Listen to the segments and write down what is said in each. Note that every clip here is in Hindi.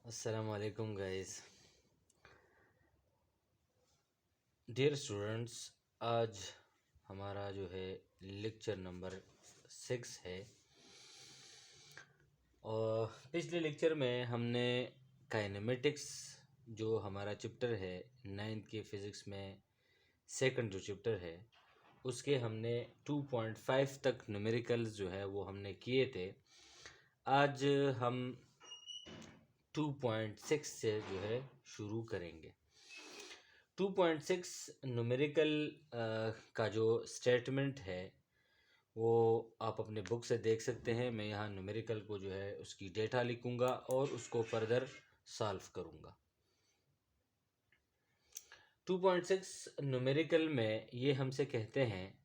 Assalamu alaikum guys. Dear students, आज हमारा जो है लेक्चर नंबर 6 है। और पिछले लेक्चर में हमने काइनेमेटिक्स जो हमारा चैप्टर है 9th के फिज़िक्स में सेकंड जो चैप्टर है उसके हमने 2.5 तक न्यूमेरिकल्स जो है वो हमने किए थे। आज हम 2.6 से जो है शुरू करेंगे। 2.6 न्यूमेरिकल का जो स्टेटमेंट है वो आप अपने बुक से देख सकते हैं। मैं यहाँ न्यूमेरिकल को जो है उसकी डेटा लिखूँगा और उसको फर्दर सॉल्व करूँगा। 2.6 न्यूमेरिकल में ये हमसे कहते हैं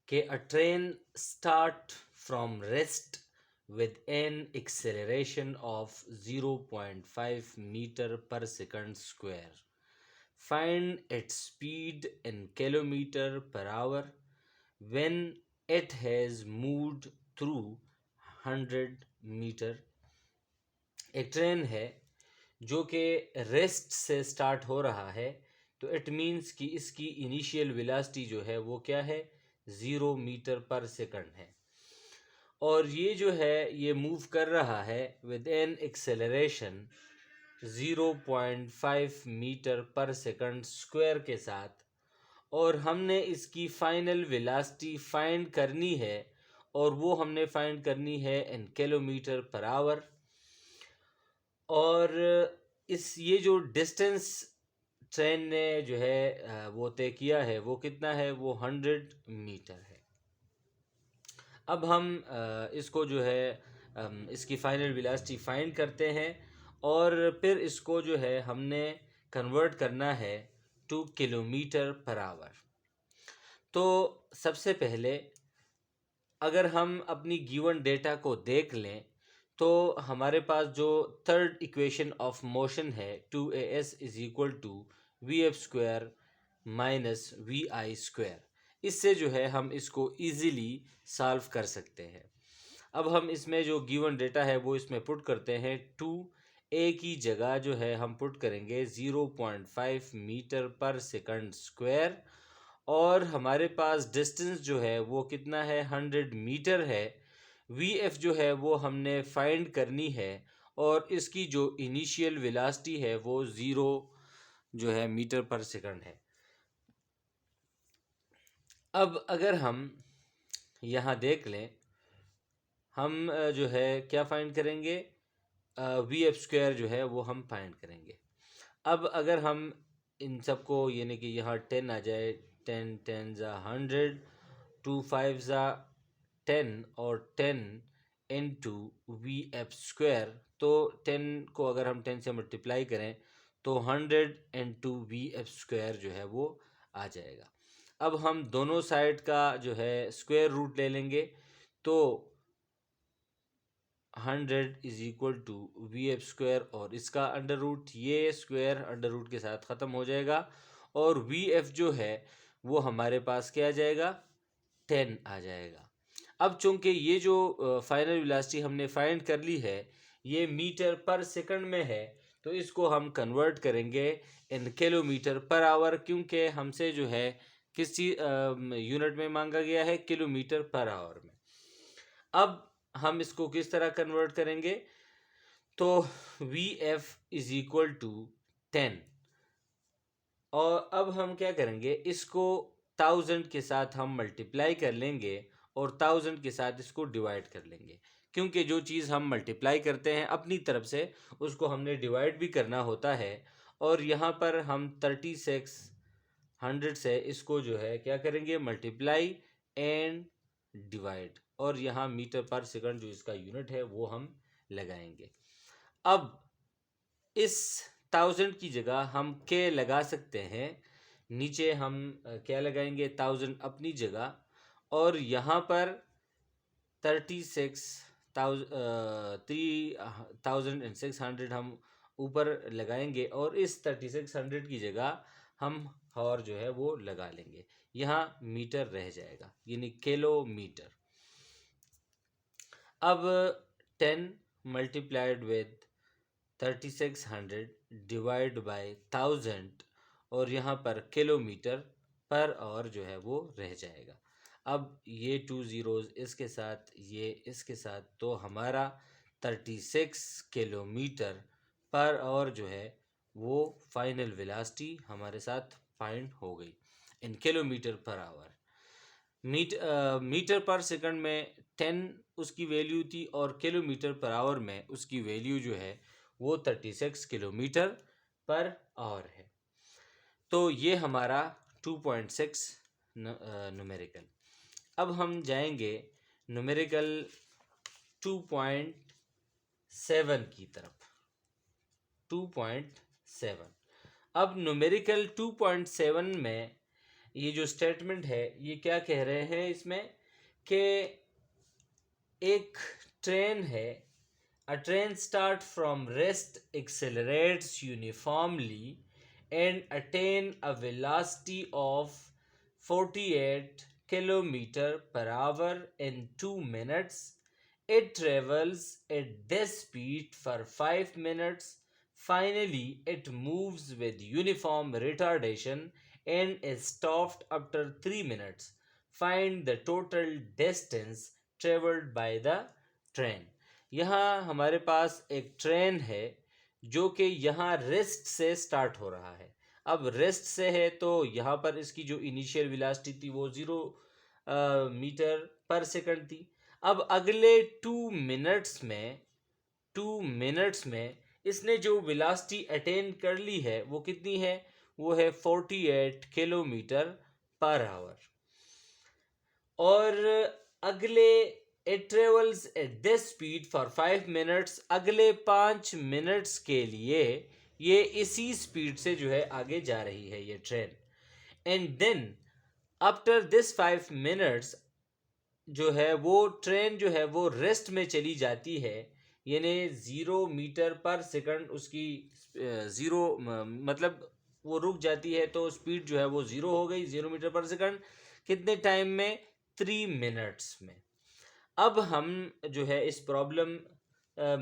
कि अ train start from rest with an acceleration of 0.5 meter per second square. Find its speed in kilometer per hour when it has moved through 100 metre. एक ट्रेन है जो कि रेस्ट से स्टार्ट हो रहा है, तो इट मीन्स कि इसकी इनिशियल वेलोसिटी जो है वो क्या है, 0 मीटर पर सेकंड है। और ये जो है ये मूव कर रहा है with an acceleration 0.5 metre per second square के साथ। और हमने इसकी फाइनल वेलोसिटी फाइंड करनी है और वो हमने फाइंड करनी है इन किलोमीटर पर आवर। और इस ये जो डिस्टेंस ट्रेन ने जो है वो तय किया है वो कितना है, वो 100 मीटर है। अब हम इसको जो है इसकी फाइनल वेलोसिटी फाइंड करते हैं और फिर इसको जो है हमने कन्वर्ट करना है टू किलोमीटर पर आवर। तो सबसे पहले अगर हम अपनी गिवन डेटा को देख लें तो हमारे पास जो थर्ड इक्वेशन ऑफ मोशन है 2as is equal to V F square minus V I square, इससे जो है हम इसको इजीली सॉल्व कर सकते हैं। अब हम इसमें जो गिवन डेटा है वो इसमें पुट करते हैं। 2a की जगह जो है हम पुट करेंगे 0.5 मीटर पर सेकंड स्क्वायर और हमारे पास डिस्टेंस जो है वो कितना है, 100 मीटर है। वी एफ जो है वो हमने फाइंड करनी है और इसकी जो इनिशियल वेलोसिटी है वो 0 जो है मीटर पर सेकंड है। अब अगर हम यहाँ देख लें, हम जो है क्या फाइंड करेंगे, वी एफ स्क्वायर जो है वो हम फाइंड करेंगे। अब अगर हम इन सबको यानी कि यहाँ 10 आ जाए, 10 10 ज़ा 100, 2 5 ज़ा 10 और 10 इंटू वी एफ स्क्वायर। तो 10 को अगर हम 10 से मल्टीप्लाई करें तो 100 इंटू वी एफ स्क्वायर जो है वो आ जाएगा। अब हम दोनों साइड का जो है स्क्वायर रूट ले लेंगे तो 100 is equal to V F square और इसका अंडर रूट, ये स्क्वायर अंडर रूट के साथ ख़त्म हो जाएगा और वी एफ जो है वो हमारे पास क्या आ जाएगा, 10 आ जाएगा। अब चूंकि ये जो फाइनल वेलोसिटी हमने फाइंड कर ली है ये मीटर पर सेकंड में है, तो इसको हम कन्वर्ट करेंगे इन किलोमीटर पर आवर, क्योंकि हमसे जो है किस यूनिट में मांगा गया है, किलोमीटर पर आवर में। अब हम इसको किस तरह कन्वर्ट करेंगे, तो V F is equal to 10 और अब हम क्या करेंगे, इसको 1000 के साथ हम मल्टीप्लाई कर लेंगे और 1000 के साथ इसको डिवाइड कर लेंगे, क्योंकि जो चीज़ हम मल्टीप्लाई करते हैं अपनी तरफ से उसको हमने डिवाइड भी करना होता है। और यहाँ पर हम 3600 से इसको जो है क्या करेंगे, मल्टीप्लाई एंड डिवाइड, और यहाँ मीटर पर सेकंड जो इसका यूनिट है वो हम लगाएंगे। अब इस 1000 की जगह हम के लगा सकते हैं, नीचे हम क्या लगाएंगे, 1000 अपनी जगह और यहाँ पर 3600 हम ऊपर लगाएंगे और इस 3600 की जगह हम और जो है वो लगा लेंगे, यहाँ मीटर रह जाएगा यानी किलोमीटर। अब 10 मल्टीप्लाइड विद 3600 डिवाइड बाय 1000 और यहाँ पर किलोमीटर पर आवर जो है वो रह जाएगा। अब ये 2 ज़ीरोज़ इसके साथ, ये इसके साथ, तो हमारा 36 किलोमीटर पर आवर जो है वो फाइनल वेलोसिटी हमारे साथ फाइंड हो गई in kilometre per hour. Metre per second में 10 उसकी वैल्यू थी और किलोमीटर पर आवर में उसकी वैल्यू जो है वो 36 किलोमीटर पर आवर है। तो ये हमारा 2.6 न्यूमेरिकल। अब हम जाएंगे न्यूमेरिकल 2.7 की तरफ। 2.7। अब न्यूमेरिकल 2.7 में ये जो स्टेटमेंट है ये क्या कह रहे हैं इसमें कि एक ट्रेन है, a train start from rest, accelerates uniformly and attain a velocity of 48 km per hour in 2 minutes. It travels at this speed for 5 minutes. Finally, it moves with uniform retardation and is stopped after 3 minutes. Find the total distance traveled by the train. यहाँ हमारे पास एक ट्रेन है जो कि यहाँ रेस्ट से स्टार्ट हो रहा है। अब रेस्ट से है तो यहाँ पर इसकी जो इनिशियल वेलोसिटी थी वो 0 मीटर पर सेकंड थी। अब अगले 2 मिनट्स में इसने जो वेलोसिटी अटेन कर ली है वो कितनी है, वो है 48 किलोमीटर पर आवर। और अगले it travels at this speed for 5 minutes, अगले 5 मिनट्स के लिए ये इसी स्पीड से जो है आगे जा रही है ये train. And then after this 5 minutes जो है वो ट्रेन जो है वो रेस्ट में चली जाती है, यानी 0 मीटर पर सेकंड उसकी 0 मतलब वो रुक जाती है तो स्पीड जो है वो 0 हो गई, 0 मीटर पर सेकंड। कितने टाइम में? 3 मिनट्स में। अब हम जो है इस प्रॉब्लम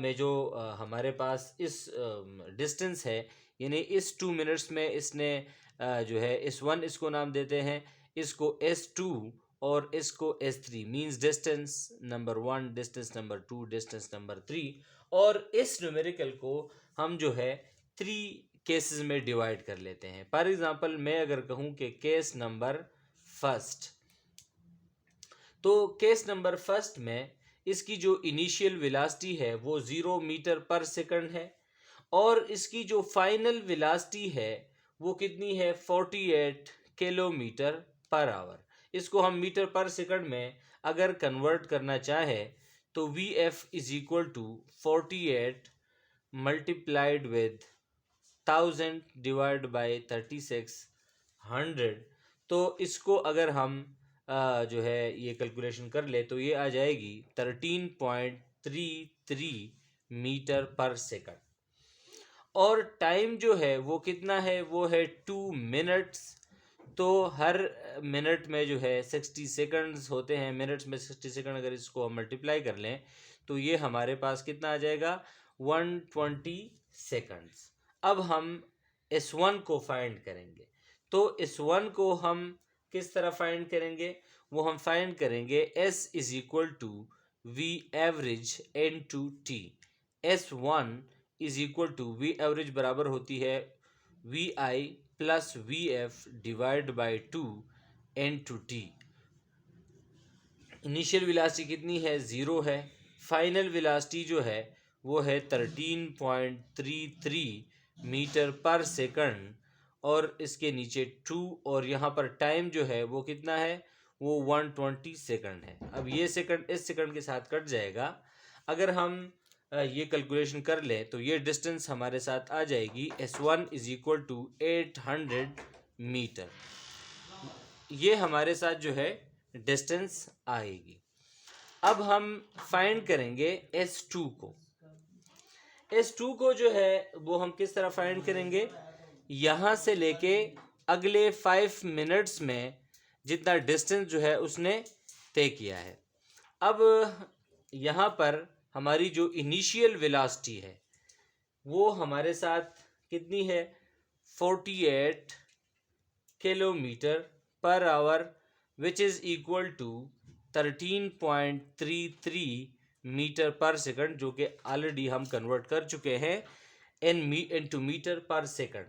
में जो हमारे पास इस डिस्टेंस है, यानी इस 2 मिनट्स में इसने जो है S1 इसको नाम देते हैं, इसको S2 और इसको S3, means distance number 1, distance number 2, distance number 3। और इस न्यूमेरिकल को हम जो है 3 केसेस में डिवाइड कर लेते हैं। फॉर एग्जांपल मैं अगर कहूँ कि केस नंबर फर्स्ट, तो केस नंबर फर्स्ट में इसकी जो इनिशियल वेलोसिटी है वो 0 मीटर पर सेकंड है और इसकी जो फाइनल वेलोसिटी है वो कितनी है, 48 किलोमीटर पर आवर। इसको हम मीटर पर सेकंड में अगर कन्वर्ट करना चाहे तो VF is equal to 48 multiplied with 1000 divide by 3600। तो इसको अगर हम जो है ये कैलकुलेशन कर ले तो ये आ जाएगी 13.33 मीटर पर सेकंड। और टाइम जो है वो कितना है, वो है 2 मिनट्स। तो हर मिनट में जो है 60 सेकंड्स होते हैं, मिनट्स में 60 सेकंड, अगर इसको हम मल्टीप्लाई कर लें तो ये हमारे पास कितना आ जाएगा, 120 सेकंड्स। अब हम S1 को फाइंड करेंगे। तो S1 को हम किस तरह फाइंड करेंगे, वो हम फाइंड करेंगे S is equal to V average N2 T। S1 is equal to V average बराबर होती है VI plus VF divide by 2 N2T। Initial velocity कितनी है, 0 है। फाइनल वेलोसिटी जो है वो है 13.33 मीटर पर सेकंड और इसके नीचे 2 और यहाँ पर टाइम जो है वो कितना है, वो 120 सेकंड है। अब ये सेकंड इस सेकंड के साथ कट जाएगा। अगर हम ये कैलकुलेशन कर लें तो ये डिस्टेंस हमारे साथ आ जाएगी S1 is equal to 800 metre. ये हमारे साथ जो है डिस्टेंस आएगी। अब हम फाइंड करेंगे S2 को। S2 को जो है वो हम किस तरह फाइंड करेंगे, यहाँ से लेके अगले 5 मिनट्स में जितना डिस्टेंस जो है उसने तय किया है। अब यहाँ पर हमारी जो इनिशियल वेलोसिटी है वो हमारे साथ कितनी है, 48 kilometre per hour, which is equal to 13.33 metre per second, जो कि ऑलरेडी हम कन्वर्ट कर चुके हैं इनटू मीटर पर सेकंड।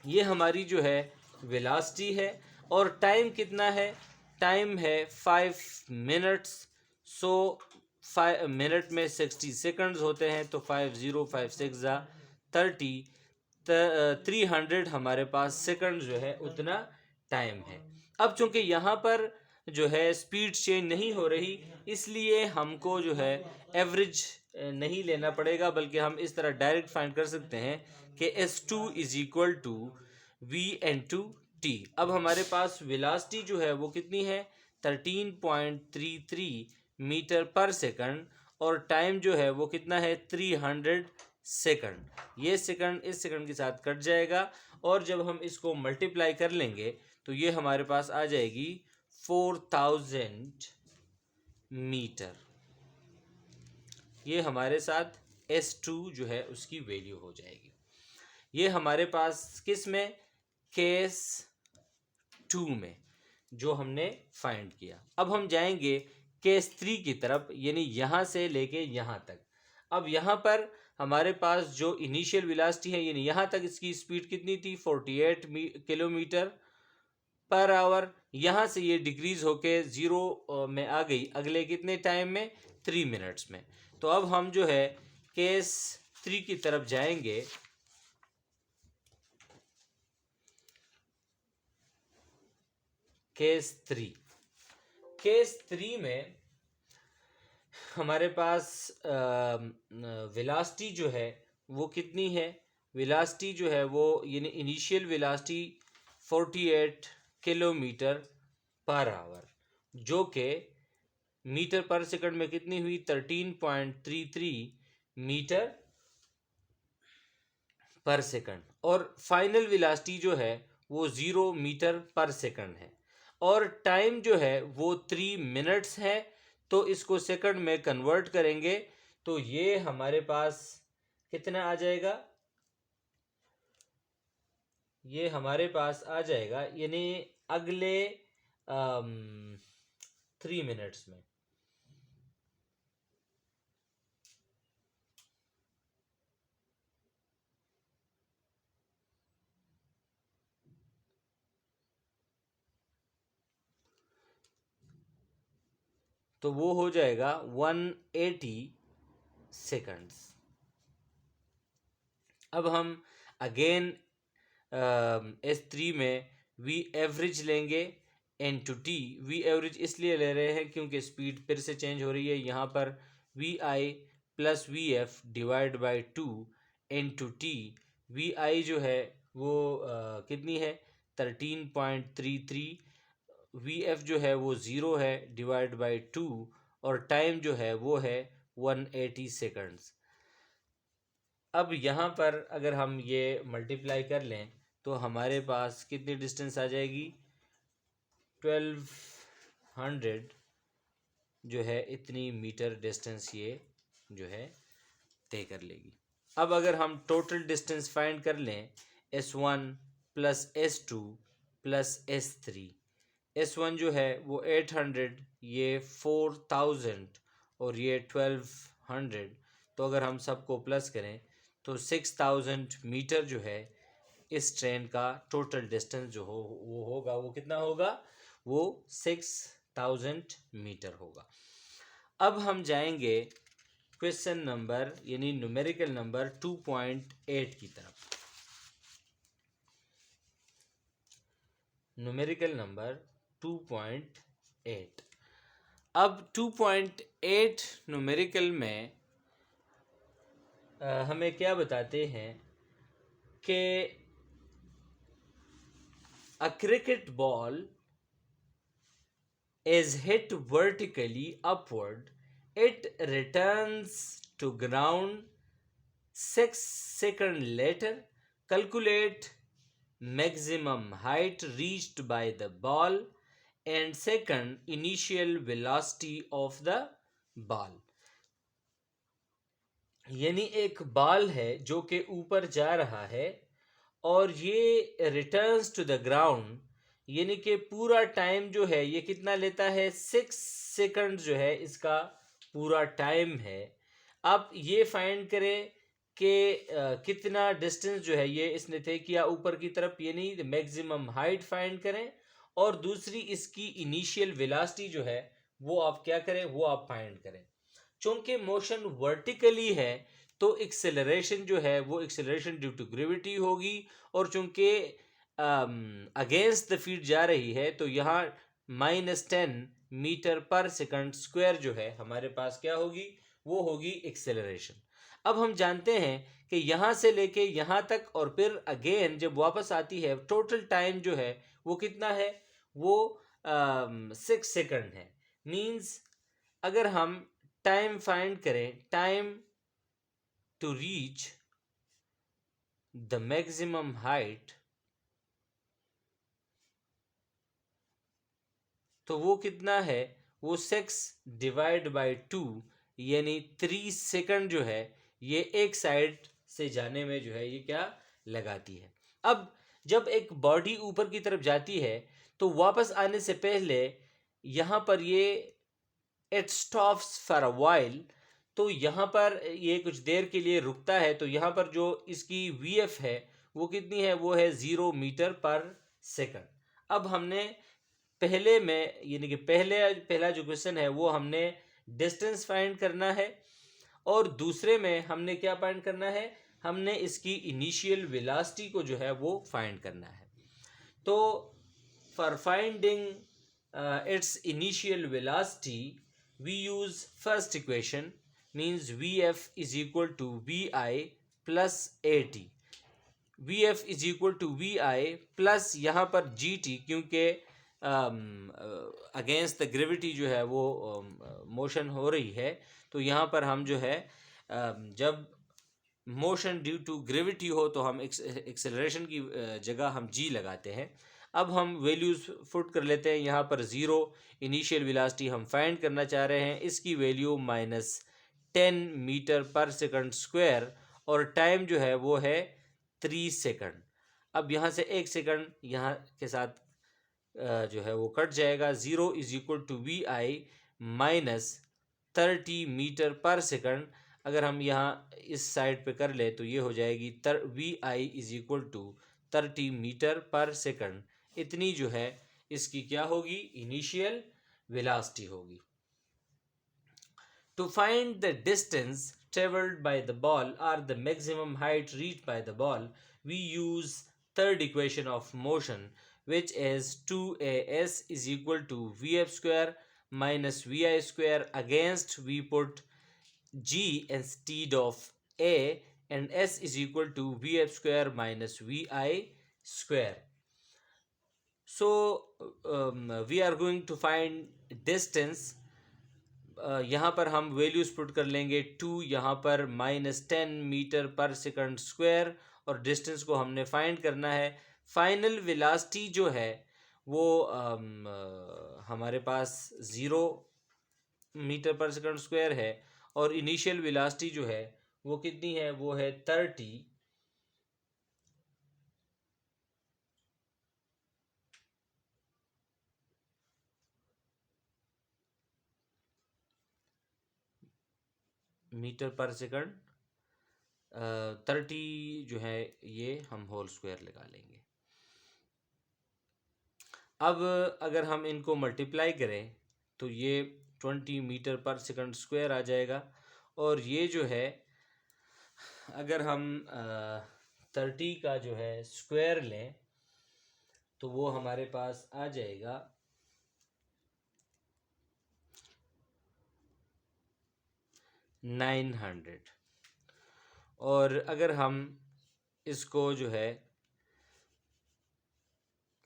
ये हमारी जो है वेलोसिटी है। और टाइम कितना है, टाइम है 5 मिनट्स। सो 5 मिनट में 60 सेकंड्स होते हैं, तो 50 5 6 30, 300 हमारे पास सेकंड जो है उतना टाइम है। अब चूंकि यहाँ पर जो है स्पीड चेंज नहीं हो रही, इसलिए हमको जो है एवरेज नहीं लेना पड़ेगा, बल्कि हम इस तरह डायरेक्ट फाइंड कर सकते हैं कि S2 is equal to V/T। अब हमारे पास वेलोसिटी जो है वो कितनी है, 13.33 मीटर पर सेकंड, और टाइम जो है वो कितना है, 300 सेकंड। ये सेकंड इस सेकंड के साथ कट जाएगा, और जब हम इसको मल्टीप्लाई कर लेंगे तो ये हमारे पास आ जाएगी 4000 मीटर। ये हमारे साथ S2 जो है उसकी वैल्यू हो जाएगी। ये हमारे पास किस में, केस 2 में, जो हमने फाइंड किया। अब हम जाएंगे केस 3 की तरफ, यानी यहाँ से लेके यहाँ तक। अब यहाँ पर हमारे पास जो इनिशियल वेलोसिटी है, यानी यहाँ तक इसकी स्पीड कितनी थी, 48 किलोमीटर पर आवर। यहाँ से ये डिक्रीज होके 0 में आ गई अगले कितने टाइम में, 3 मिनट्स में। तो अब हम जो है केस 3 की तरफ जाएंगे। केस 3 में हमारे पास वेलोसिटी जो है वो कितनी है, वेलोसिटी जो है वो यानी initial velocity 48 kilometre per our, जो कि मीटर पर सेकंड में कितनी हुई, 13.33 मीटर पर सेकंड। और फाइनल वेलोसिटी जो है वो 0 मीटर पर सेकंड है, और टाइम जो है वो 3 मिनट्स है। तो इसको सेकंड में कन्वर्ट करेंगे तो ये हमारे पास कितना आ जाएगा, ये हमारे पास आ जाएगा यानी अगले 3 मिनट्स में। तो वो हो जाएगा 180 सेकंड्स। अब हम अगेन S3 में वी एवरेज लेंगे N/T। वी एवरेज इसलिए ले रहे हैं क्योंकि स्पीड फिर से चेंज हो रही है। यहाँ पर VI plus VF divide by 2 N/T। VI जो है वो कितनी है, 13.33। VF जो है वो 0 है, डिवाइड बाई 2, और टाइम जो है वो है 180 सेकंड्स। अब यहाँ पर अगर हम ये मल्टीप्लाई कर लें तो हमारे पास कितनी डिस्टेंस आ जाएगी, 1200 जो है इतनी मीटर डिस्टेंस ये जो है तय कर लेगी। अब अगर हम टोटल डिस्टेंस फाइंड कर लें, S1 plus S2 plus S3। S1 जो है वो 800, ये 4000, और ये 1200। तो अगर हम सबको प्लस करें तो 6000 मीटर जो है इस ट्रेन का टोटल डिस्टेंस जो हो वो होगा, वो कितना होगा, वो 6000 मीटर होगा। अब हम जाएंगे क्वेश्चन नंबर यानी न्यूमेरिकल नंबर 2.8 की तरफ। Numerical number 2.8। अब 2.8 न्यूमेरिकल में हमें क्या बताते हैं कि a cricket ball is hit vertically upward, it returns to ground 6 seconds later. Calculate maximum height reached by the ball and second initial velocity of the ball. यानी एक बॉल है जो कि ऊपर जा रहा है और ये रिटर्न्स टू द ग्राउंड, यानी कि पूरा टाइम जो है ये कितना लेता है, 6 सेकंड जो है इसका पूरा टाइम है। अब ये फाइंड करें कि कितना डिस्टेंस जो है ये इसने तय किया ऊपर की तरफ, यानी मैक्सिमम हाइट फाइंड करें, और दूसरी इसकी इनिशियल वेलोसिटी जो है वो आप क्या करें, वो आप फाइंड करें। चूंकि मोशन वर्टिकली है तो एक्सेलरेशन जो है वो एक्सेलरेशन ड्यू टू ग्रेविटी होगी, और चूंकि अगेंस्ट द फील्ड जा रही है तो यहाँ -10 मीटर पर सेकंड स्क्वायर जो है हमारे पास क्या होगी, वो होगी एक्सेलरेशन। अब हम जानते हैं कि यहाँ से लेके यहाँ तक और फिर अगेन जब वापस आती है टोटल टाइम जो है वो कितना है, वो 6 सेकंड है। मीन्स अगर हम टाइम फाइंड करें, time to reach the maximum height, तो वो कितना है, वो 6/2 यानी 3 सेकंड जो है ये एक साइड से जाने में जो है ये क्या लगाती है। अब जब एक बॉडी ऊपर की तरफ जाती है तो वापस आने से पहले यहाँ पर ये it stops for a while, तो यहाँ पर ये कुछ देर के लिए रुकता है, तो यहाँ पर जो इसकी वीएफ है वो कितनी है, वो है 0 मीटर पर सेकंड। अब हमने पहले में यानी कि पहला जो क्वेश्चन है वो हमने डिस्टेंस फाइंड करना है, और दूसरे में हमने क्या फाइंड करना है, हमने इसकी इनिशियल वेलोसिटी को जो है वो फाइंड करना है। तो for finding its initial velocity we use first equation, means vf is equal to vi plus at। vf is equal to vi plus यहाँ पर gt, क्योंकि अगेंस्ट द ग्रेविटी जो है वो मोशन हो रही है, तो यहाँ पर हम जो है जब मोशन ड्यू टू ग्रेविटी हो तो हम एक्सेलरेशन की जगह हम जी लगाते हैं। अब हम वैल्यूज़ फुट कर लेते हैं। यहाँ पर 0 इनिशियल वेलोसिटी हम फाइंड करना चाह रहे हैं, इसकी value -10 metre per second square, और टाइम जो है वो है 3 सेकंड। अब यहाँ से 1 सेकंड यहाँ के साथ जो है वो कट जाएगा। 0 = vi -30 मीटर पर सेकंड। अगर हम यहाँ इस साइड पे कर ले तो ये हो जाएगी vi = 30 मीटर पर सेकंड। इतनी जो है इसकी क्या होगी, इनिशियल वेलोसिटी होगी। To find the distance traveled by the ball or the maximum height reached by the ball, we use third equation of motion, which is 2as is equal to vf square minus vi square. Against we put g instead of a, and s is equal to vf square minus vi square. So we are going to find distance। यहाँ पर हम वैल्यूज पुट कर लेंगे। 2 यहाँ पर -10 मीटर पर सेकंड स्क्वायर, और डिस्टेंस को हमने फाइंड करना है। फाइनल वेलोसिटी जो है वो हमारे पास 0 मीटर पर सेकंड स्क्वायर है, और इनिशियल वेलोसिटी जो है वो कितनी है, वो है 30 मीटर पर सेकंड। 30 जो है ये हम होल स्क्वायर लगा लेंगे। अब अगर हम इनको मल्टीप्लाई करें तो ये 20 मीटर पर सेकंड स्क्वायर आ जाएगा, और ये जो है अगर हम 30 का जो है स्क्वायर लें तो वो हमारे पास आ जाएगा 900। और अगर हम इसको जो है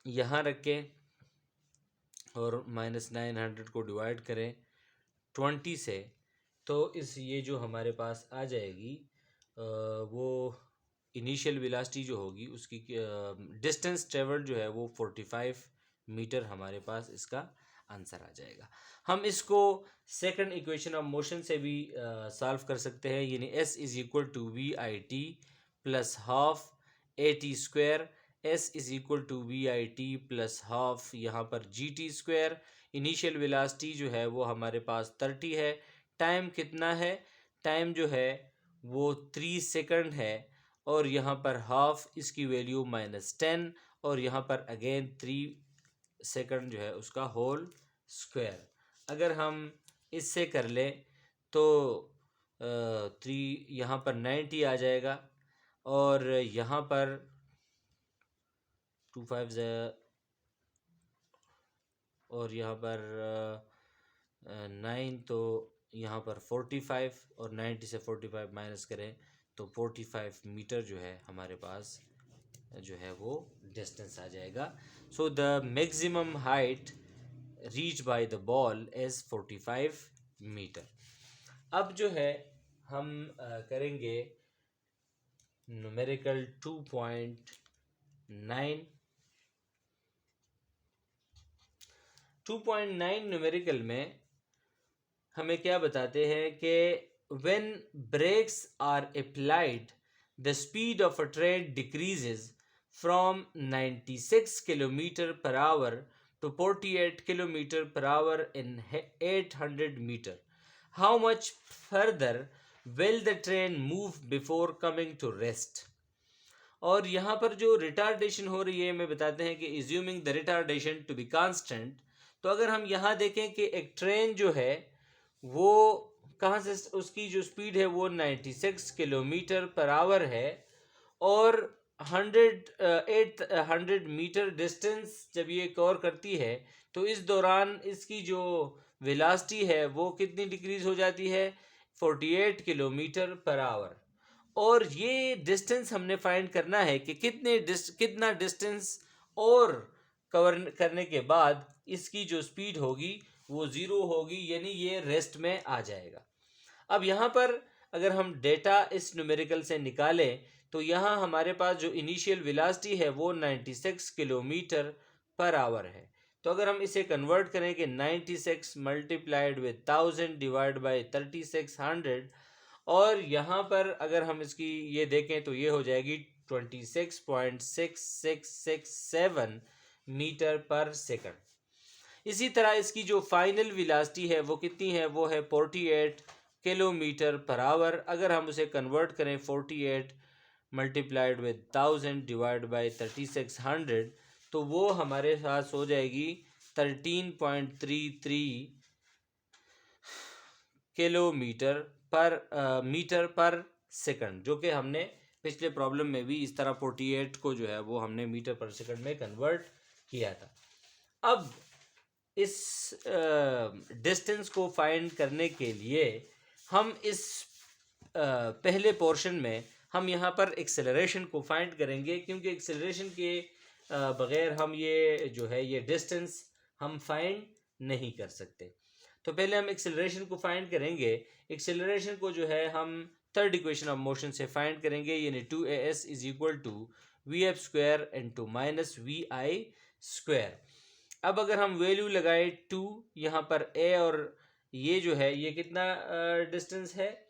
यहाँ रखें और -900 को डिवाइड करें 20 से, तो इस ये जो हमारे पास आ जाएगी वो इनिशियल वेलोसिटी जो होगी उसकी डिस्टेंस ट्रेवल्ड जो है वो 45 मीटर हमारे पास इसका आंसर आ जाएगा। हम इसको सेकंड इक्वेशन ऑफ मोशन से भी सॉल्व कर सकते हैं, यानी s is equal to V I T plus half A T square, s is equal to V I T plus half यहाँ पर G T square. Initial velocity जो है वो हमारे पास 30 है। टाइम कितना है? टाइम जो है वो 3 सेकंड है, और यहाँ पर हाफ इसकी वैल्यू -10, और यहाँ पर अगेन 3 सेकंड जो है उसका होल स्क्वायर। अगर हम इससे कर लें तो 3 यहाँ पर 90 आ जाएगा, और यहाँ पर 2 5 और यहाँ पर 9, तो यहाँ पर 45, और 90 से 45 माइनस करें तो 45 मीटर जो है हमारे पास जो है वो डिस्टेंस आ जाएगा। So the maximum height reach by the ball is 45 metre. अब जो है हम करेंगे न्यूमेरिकल 2.9। 2.9 न्यूमेरिकल में हमें क्या बताते हैं कि when brakes are applied the speed of a train decreases from 96 km per hour to 48 km per hour in 800 meter. How much further will the train move before coming to rest? और यहाँ पर जो रिटार्डेशन हो रही है हमें बताते हैं कि assuming the retardation to be constant, तो अगर हम यहाँ देखें कि एक ट्रेन जो है वो कहाँ से, उसकी जो स्पीड है वो 96 किलोमीटर पर आवर है, और 800 मीटर डिस्टेंस जब ये कवर करती है तो इस दौरान इसकी जो वेलोसिटी है वो कितनी डिक्रीज हो जाती है? 48 किलोमीटर पर आवर। और ये डिस्टेंस हमने फाइंड करना है कि कितना डिस्टेंस और कवर करने के बाद इसकी जो स्पीड होगी वो 0 होगी, यानी ये रेस्ट में आ जाएगा। अब यहाँ पर अगर हम डेटा इस न्यूमेरिकल से निकालें तो यहाँ हमारे पास जो इनिशियल वेलोसिटी है वो 96 किलोमीटर पर आवर है। तो अगर हम इसे कन्वर्ट करें कि 96 मल्टीप्लाइड विद 1000 डिवाइड बाई 3600, और यहाँ पर अगर हम इसकी ये देखें तो ये हो जाएगी 26.6667 मीटर पर सेकंड। इसी तरह इसकी जो फाइनल वेलोसिटी है वो कितनी है? वो है 48 किलोमीटर पर आवर। अगर हम उसे कन्वर्ट करें 48 मल्टीप्लाइड विद 1000 डिवाइड बाई 3600, तो वो हमारे पास हो जाएगी 13.33 किलोमीटर मीटर पर सेकंड, जो कि हमने पिछले प्रॉब्लम में भी इस तरह 48 को जो है वो हमने मीटर पर सेकंड में कन्वर्ट किया था। अब इस डिस्टेंस को फाइंड करने के लिए हम इस पहले पोर्शन में हम यहाँ पर एक्सेलरेशन को फाइंड करेंगे, क्योंकि एक्सेलरेशन के बगैर हम ये जो है ये डिस्टेंस हम फाइंड नहीं कर सकते। तो पहले हम एक्सेलरेशन को फाइंड करेंगे। एक्सेलरेशन को जो है हम थर्ड इक्वेशन ऑफ मोशन से फाइंड करेंगे, यानी 2as is equal to vf square into minus vi square. अब अगर हम वैल्यू लगाए 2, यहाँ पर a और ये जो है ये कितना डिस्टेंस है?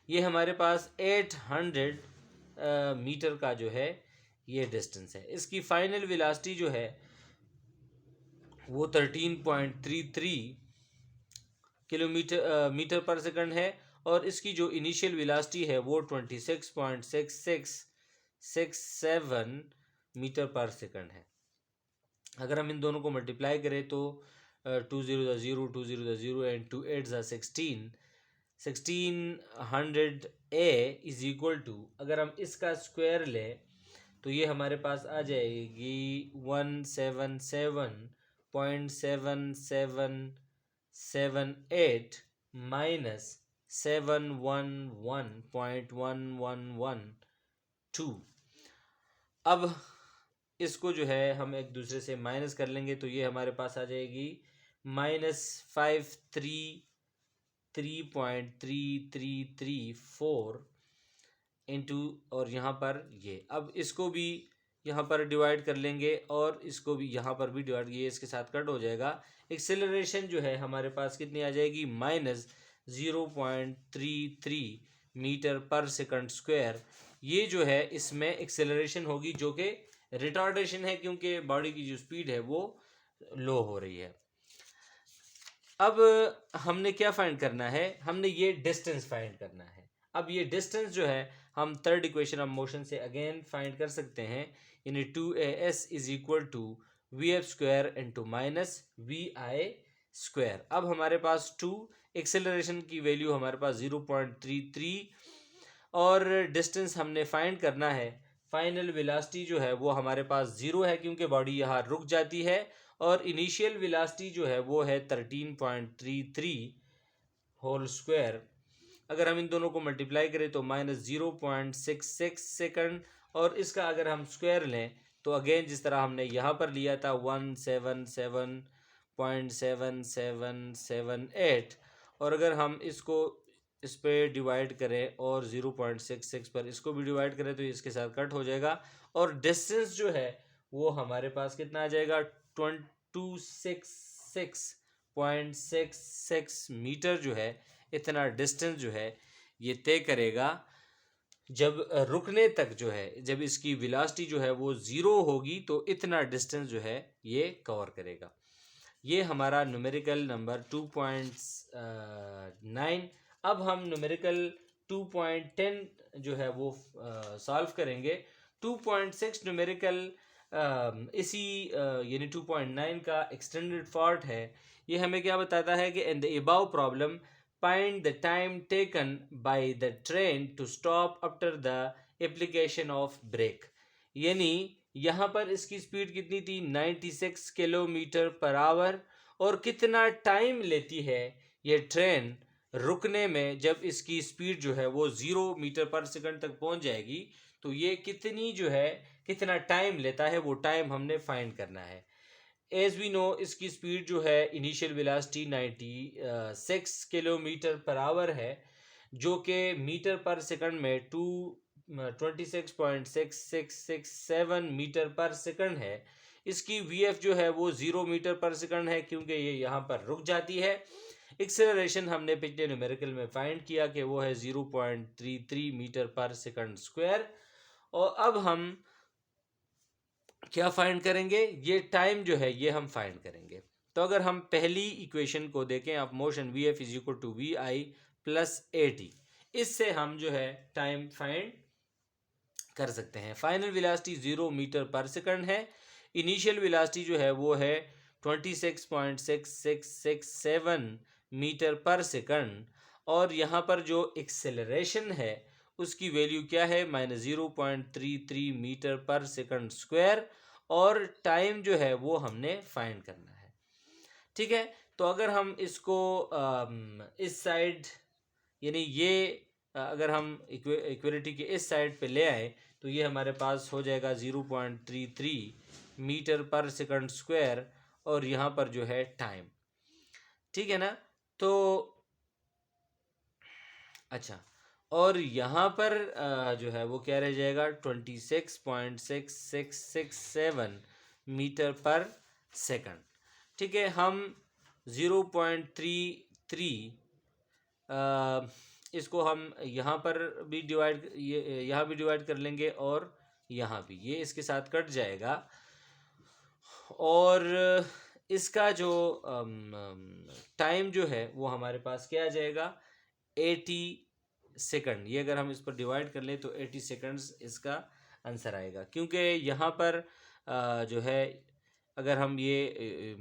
ये हमारे पास 800 मीटर का जो है ये डिस्टेंस है। इसकी फाइनल वेलोसिटी जो है वो 13.33 किलोमीटर मीटर पर सेकंड है, और इसकी जो इनिशियल वेलोसिटी है वो 26.6667 मीटर पर सेकंड है। अगर हम इन दोनों को मल्टीप्लाई करें तो 2 0 0 2 0 0 and 2 8 16 1600 a is equal to, अगर हम इसका स्क्वायर लें तो ये हमारे पास आ जाएगी 177.7778 माइनस 711.1112। अब इसको जो है हम एक दूसरे से माइनस कर लेंगे तो ये हमारे पास आ जाएगी -533.3334 इंटू, और यहाँ पर ये, अब इसको भी यहाँ पर डिवाइड कर लेंगे और इसको भी यहाँ पर भी डिवाइड, ये इसके साथ कट हो जाएगा। एक्सेलरेशन जो है हमारे पास कितनी आ जाएगी, -0.33 मीटर पर सेकंड स्क्वायर। ये जो है इसमें एक्सेलरेशन होगी जो कि रिटार्डेशन है, क्योंकि बॉडी की जो स्पीड है वो लो हो रही है। अब हमने क्या फाइंड करना है, हमने ये डिस्टेंस फाइंड करना है। अब ये डिस्टेंस जो है हम थर्ड इक्वेशन ऑफ मोशन से अगेन फाइंड कर सकते हैं, यानी 2as is equal to vf square into minus vi square. अब हमारे पास 2, एक्सेलरेशन की वैल्यू हमारे पास 0.33 और डिस्टेंस हमने फाइंड करना है। फाइनल वेलोसिटी जो है वो हमारे पास 0 है, क्योंकि बॉडी यहाँ रुक जाती है, और इनिशियल वेलोसिटी जो है वो है 13.33 होल स्क्वायर। अगर हम इन दोनों को मल्टीप्लाई करें तो -0.66 सेकंड, और इसका अगर हम स्क्वायर लें तो अगेन जिस तरह हमने यहाँ पर लिया था 177.7778, और अगर हम इसको इस पे डिवाइड करें और 0.66 पर इसको भी डिवाइड करें तो इसके साथ कट हो जाएगा, और डिस्टेंस जो है वो हमारे पास कितना आ जाएगा, 266.66 मीटर जो है, इतना डिस्टेंस जो है ये तय करेगा। जब रुकने तक जो है, जब इसकी वेलोसिटी जो है वो 0 होगी तो इतना डिस्टेंस जो है ये कवर करेगा। ये हमारा न्यूमेरिकल नंबर 2.9। अब हम न्यूमेरिकल 2.10 जो है वो सॉल्व करेंगे। 2.6 न्यूमेरिकल इसी यानी 2.9 का एक्सटेंडेड फॉर्ट है। ये हमें क्या बताता है कि in the above problem find the time taken by the train to stop after the application of brake. यानी यहाँ पर इसकी स्पीड कितनी थी, 96 किलोमीटर पर आवर, और कितना टाइम लेती है ये ट्रेन रुकने में। जब इसकी स्पीड जो है वो 0 मीटर पर सेकंड तक पहुंच जाएगी तो ये कितनी जो है, कितना टाइम लेता है, वो टाइम हमने फाइंड करना है। एज वी नो इसकी स्पीड जो है initial velocity 96 kilometre per our है, जो कि मीटर पर सेकंड में 26.6667 मीटर पर सेकंड है। इसकी vf जो है वो 0 मीटर पर सेकंड है, क्योंकि ये यहाँ पर रुक जाती है। एक्सेलरेशन हमने पिछले न्यूमेरिकल में फाइंड किया कि वो है 0.33 मीटर पर सेकंड स्क्वायर। और अब हम क्या फाइंड करेंगे, ये टाइम जो है ये हम फाइंड करेंगे। तो अगर हम पहली इक्वेशन को देखें, आप motion vf is equal to vi plus at, इससे हम जो है टाइम फाइंड कर सकते हैं। Final velocity 0 metre per second है, इनिशियल वेलोसिटी जो है वो है 26.6667 मीटर पर सेकंड, और यहाँ पर जो एक्सेलरेशन है उसकी वैल्यू क्या है, -0.33 मीटर पर सेकंड स्क्वायर, और टाइम जो है वो हमने फाइंड करना है। ठीक है, तो अगर हम इसको इस साइड, यानी ये अगर हम इक्वलिटी के इस साइड पे ले आए तो ये हमारे पास हो जाएगा 0.33 मीटर पर सेकंड स्क्वायर, और यहाँ पर जो है टाइम। ठीक है ना, तो अच्छा, और यहाँ पर जो है वो क्या रह जाएगा, 26.6667 मीटर पर सेकंड। ठीक है, हम 0.33 इसको हम यहाँ पर भी डिवाइड, ये यहाँ भी डिवाइड कर लेंगे और यहाँ भी, ये इसके साथ कट जाएगा, और इसका जो टाइम जो है वो हमारे पास क्या आ जाएगा, 80 सेकंड। ये अगर हम इस पर डिवाइड कर लें तो 80 सेकंड्स इसका आंसर आएगा, क्योंकि यहाँ पर जो है अगर हम ये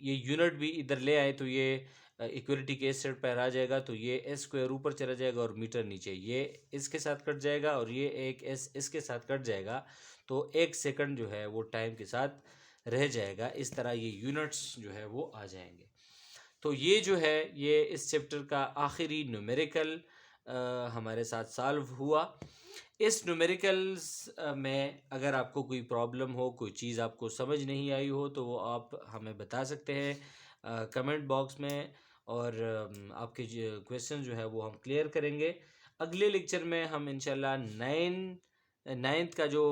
यूनिट भी इधर ले आए तो ये इक्वलिटी के इस साइड पर आ जाएगा, तो ये एस स्क्वायर ऊपर चला जाएगा और मीटर नीचे, ये इसके साथ कट जाएगा और ये एक एस इसके साथ कट जाएगा, तो 1 सेकंड जो है वो टाइम के साथ रह जाएगा। इस तरह ये यूनिट्स जो है वो आ जाएंगे। तो ये जो है ये इस चैप्टर का आखिरी न्यूमेरिकल हमारे साथ सॉल्व हुआ। इस न्यूमेरिकल्स में अगर आपको कोई प्रॉब्लम हो, कोई चीज़ आपको समझ नहीं आई हो, तो वो आप हमें बता सकते हैं कमेंट बॉक्स में, और आपके क्वेश्चन जो है वो हम क्लियर करेंगे। अगले लेक्चर में हम इंशाल्लाह 9 नाइन्थ का जो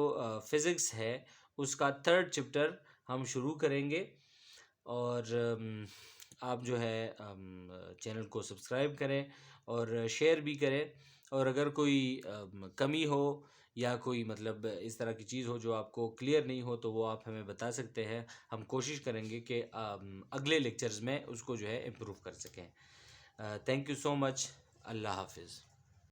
फिज़िक्स है उसका थर्ड चैप्टर हम शुरू करेंगे। और आप जो है चैनल को सब्सक्राइब करें और शेयर भी करें। और अगर कोई कमी हो या कोई मतलब इस तरह की चीज़ हो जो आपको क्लियर नहीं हो तो वो आप हमें बता सकते हैं। हम कोशिश करेंगे कि अगले लेक्चर्स में उसको जो है इम्प्रूव कर सकें। Thank you so much. अल्लाह हाफिज़।